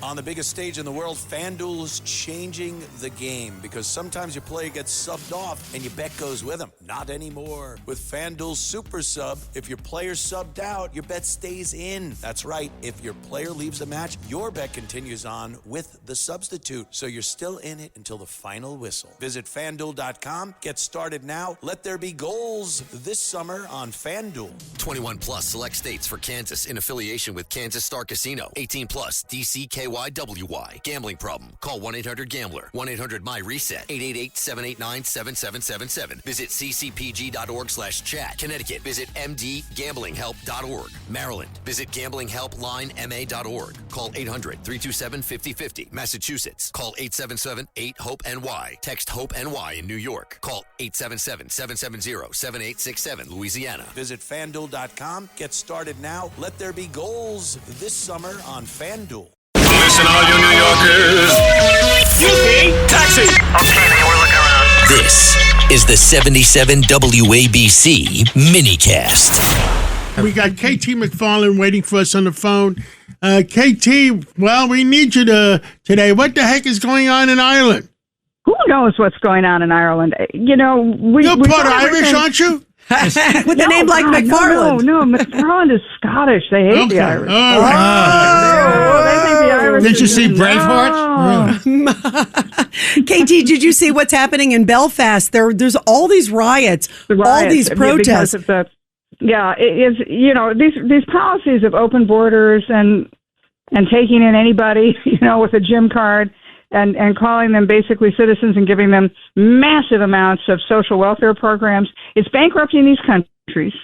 On the biggest stage in the world, FanDuel's changing the game because sometimes your player gets subbed off and your bet goes with them. Not anymore. With FanDuel's Super Sub, if your player's subbed out, your bet stays in. That's right. If your player leaves the match, your bet continues on with the substitute. So you're still in it until the final whistle. Visit FanDuel.com. Get started now. Let there be goals this summer on FanDuel. 21 plus select states for Kansas in affiliation with Kansas Star Casino. 18 plus DCKYWY. Gambling problem? Call 1-800-GAMBLER. 1-800-MY-RESET. 888-789-7777. Visit ccpg.org/chat. Connecticut. Visit mdgamblinghelp.org. Maryland. Visit gamblinghelplinema.org. Call 800-327-5050. Massachusetts. Call 877-8-HOPE-NY. Text HOPE-NY in New York. Call 877-770-7867. Louisiana. Visit FanDuel.com. Get started now. Let there be goals this summer on FanDuel. Listen, all you New Yorkers. Taxi. Okay, man, we're looking around. This is the 77 WABC minicast. We got KT McFarland waiting for us on the phone. KT, well, we need you today. What the heck is going on in Ireland? Who knows what's going on in Ireland? You know, You're part Irish, aren't you? With a name like McFarland. No, McFarland is Scottish. They hate the Irish. All right. They think the Irish Did you see Braveheart? KT, did you see what's happening in Belfast? There's all these riots, all these protests. It is. You know, these policies of open borders and taking in anybody, you know, with a gym card. And calling them basically citizens and giving them massive amounts of social welfare programs. It's bankrupting these countries.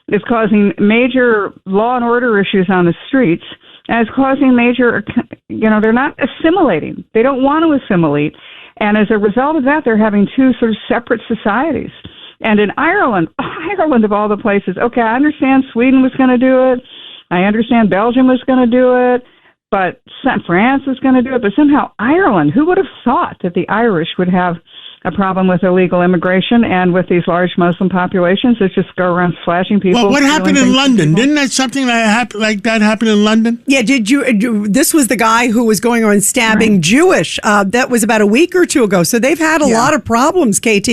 It's causing major law and order issues on the streets. And it's causing major, you know, they're not assimilating. They don't want to assimilate. And as a result of that, they're having two sort of separate societies. And in Ireland of all the places, okay, I understand Sweden was going to do it. I understand Belgium was going to do it. But France was going to do it. But somehow Ireland, who would have thought that the Irish would have a problem with illegal immigration and with these large Muslim populations that just go around slashing people? Well, what happened in London? Didn't that something like that happen in London? Yeah, did you? This was the guy who was going around stabbing Jewish. That was about a week or two ago. So they've had a lot of problems, KT.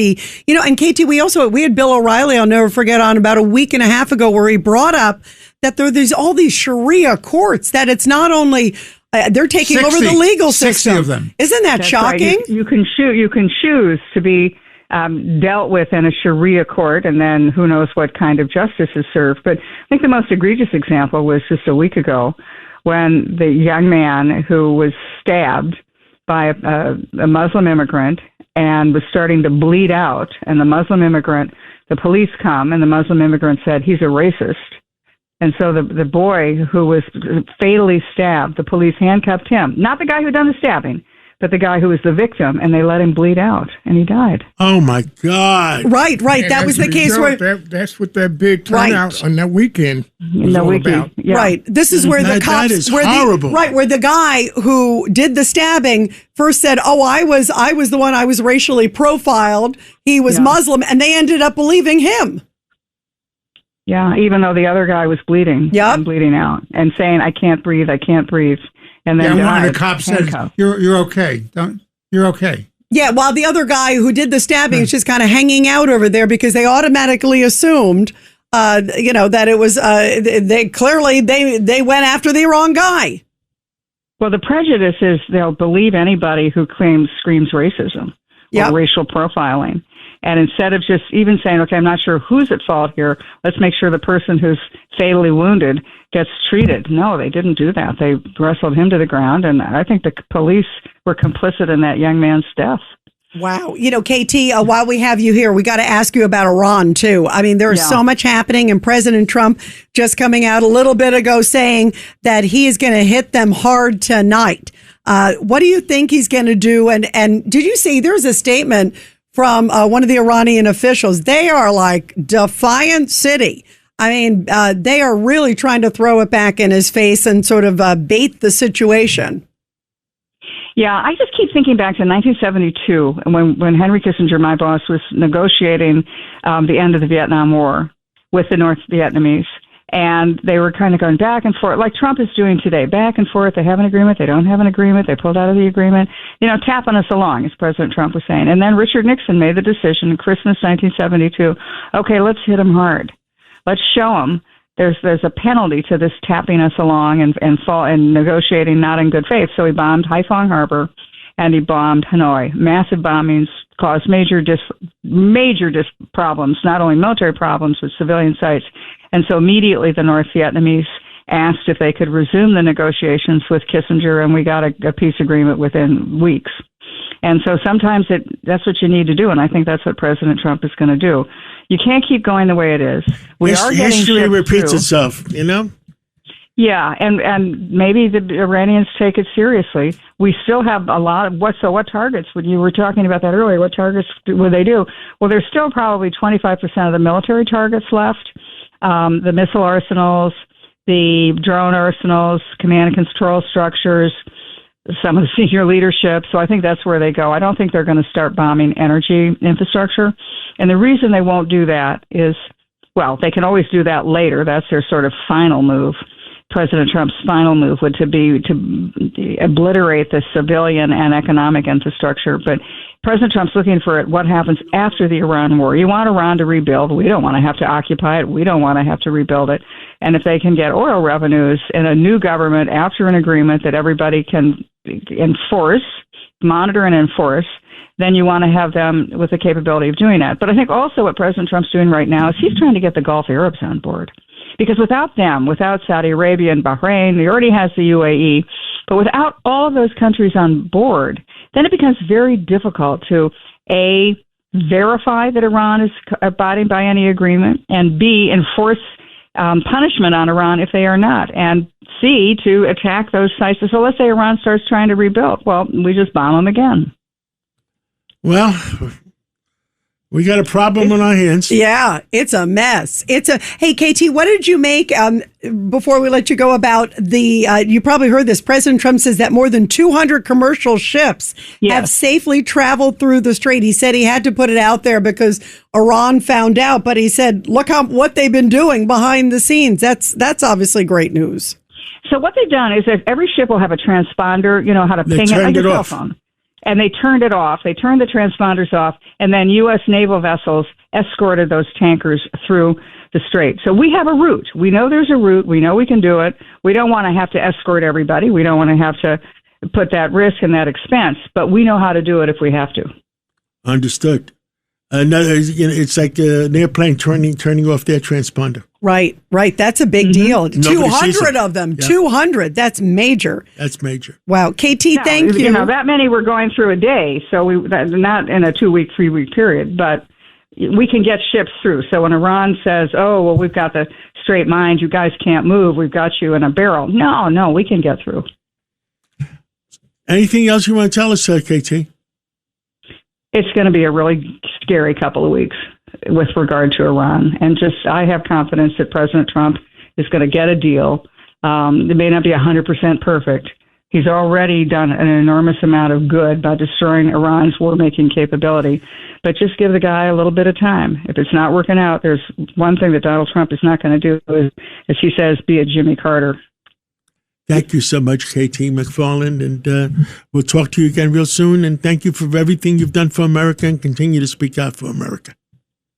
You know, and KT, we had Bill O'Reilly, I'll never forget, on about a week and a half ago, where he brought up that there's all these Sharia courts, that it's not only they're taking over the legal system. 60 of them. Isn't that shocking? Right. You can choose to be dealt with in a Sharia court, and then who knows what kind of justice is served. But I think the most egregious example was just a week ago when the young man who was stabbed by a Muslim immigrant and was starting to bleed out, and the police come, and the Muslim immigrant said, he's a racist. And so the boy who was fatally stabbed, the police handcuffed him. Not the guy who done the stabbing, but the guy who was the victim, and they let him bleed out, and he died. Oh, my God. Right. And that was the case where... That's what that big turnout on that weekend was all about. Yeah. Right. This is where the cops... That is horrible. Where the guy who did the stabbing first said, I was the one, I was racially profiled. He was Muslim, and they ended up believing him. Yeah, even though the other guy was bleeding and bleeding out and saying, I can't breathe. And then one of the cops said, you're okay. You're okay. Yeah, while the other guy who did the stabbing is just kind of hanging out over there because they automatically assumed, that it was, they went after the wrong guy. Well, the prejudice is they'll believe anybody who screams racism or racial profiling. And instead of just even saying, okay, I'm not sure who's at fault here, let's make sure the person who's fatally wounded gets treated. No, they didn't do that. They wrestled him to the ground, and I think the police were complicit in that young man's death. Wow. You know, KT, while we have you here, we got to ask you about Iran, too. I mean, there's so much happening, and President Trump just coming out a little bit ago saying that he is going to hit them hard tonight. What do you think he's going to do? And did you see there's a statement from one of the Iranian officials? They are like Defiant City. I mean, they are really trying to throw it back in his face and sort of bait the situation. Yeah, I just keep thinking back to 1972 when Henry Kissinger, my boss, was negotiating the end of the Vietnam War with the North Vietnamese. And they were kind of going back and forth, like Trump is doing today, back and forth. They have an agreement. They don't have an agreement. They pulled out of the agreement, tapping us along, as President Trump was saying. And then Richard Nixon made the decision in Christmas 1972, okay, let's hit them hard. Let's show them there's a penalty to this tapping us along and negotiating not in good faith. So he bombed Haiphong Harbor and he bombed Hanoi. Massive bombings caused major problems, not only military problems, but civilian sites. And so immediately the North Vietnamese asked if they could resume the negotiations with Kissinger, and we got a peace agreement within weeks. And so sometimes that's what you need to do, and I think that's what President Trump is going to do. You can't keep going the way it is. History repeats itself, Yeah, and maybe the Iranians take it seriously. We still have a lot of what targets? When you were talking about that earlier, what targets would they do? Well, there's still probably 25% of the military targets left. The missile arsenals, the drone arsenals, command and control structures, some of the senior leadership. So I think that's where they go. I don't think they're going to start bombing energy infrastructure. And the reason they won't do that is, well, they can always do that later. That's their sort of final move. President Trump's final move would be to obliterate the civilian and economic infrastructure. But President Trump's looking for what happens after the Iran war. You want Iran to rebuild. We don't want to have to occupy it. We don't want to have to rebuild it. And if they can get oil revenues in a new government after an agreement that everybody can monitor and enforce, then you want to have them with the capability of doing that. But I think also what President Trump's doing right now is he's trying to get the Gulf Arabs on board. Because without them, without Saudi Arabia and Bahrain, he already has the UAE, but without all of those countries on board, then it becomes very difficult to, A, verify that Iran is abiding by any agreement, and B, enforce punishment on Iran if they are not, and C, to attack those sites. So let's say Iran starts trying to rebuild. Well, we just bomb them again. Well, we got a problem on our hands. Yeah, it's a mess. Hey, KT, what did you make before we let you go about you probably heard this. President Trump says that more than 200 commercial ships have safely traveled through the strait. He said he had to put it out there because Iran found out, but he said, look what they've been doing behind the scenes. That's obviously great news. So what they've done is that every ship will have a transponder, how to ping it like a cell phone. And they turned it off. They turned the transponders off, and then U.S. naval vessels escorted those tankers through the strait. So we have a route. We know there's a route. We know we can do it. We don't want to have to escort everybody. We don't want to have to put that risk and that expense, but we know how to do it if we have to. Understood. It's like an airplane turning off their transponder. Right. That's a big deal. 200 of them. Yeah. 200. That's major. That's major. Wow. KT, thank you. That many we're going through a day, so not in a 2-week, 3-week period, but we can get ships through. So when Iran says, oh, well, we've got the straight mines, you guys can't move, we've got you in a barrel. No, we can get through. Anything else you want to tell us, KT? It's going to be a really scary couple of weeks with regard to Iran. And I have confidence that President Trump is going to get a deal. It may not be 100% perfect. He's already done an enormous amount of good by destroying Iran's war-making capability. But just give the guy a little bit of time. If it's not working out, there's one thing that Donald Trump is not going to do is, as he says, be a Jimmy Carter. Thank you so much, KT McFarland, and we'll talk to you again real soon. And thank you for everything you've done for America and continue to speak out for America.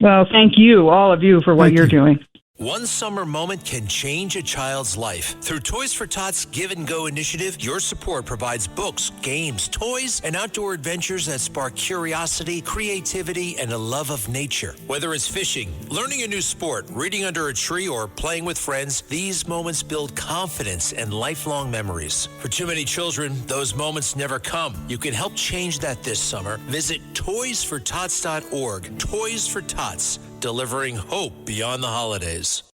Well, thank you, all of you, for what you're doing. One summer moment can change a child's life. Through Toys for Tots Give and Go initiative, your support provides books, games, toys, and outdoor adventures that spark curiosity, creativity, and a love of nature. Whether it's fishing, learning a new sport, reading under a tree, or playing with friends, these moments build confidence and lifelong memories. For too many children, those moments never come. You can help change that this summer. Visit toysfortots.org. Toys for Tots, delivering hope beyond the holidays.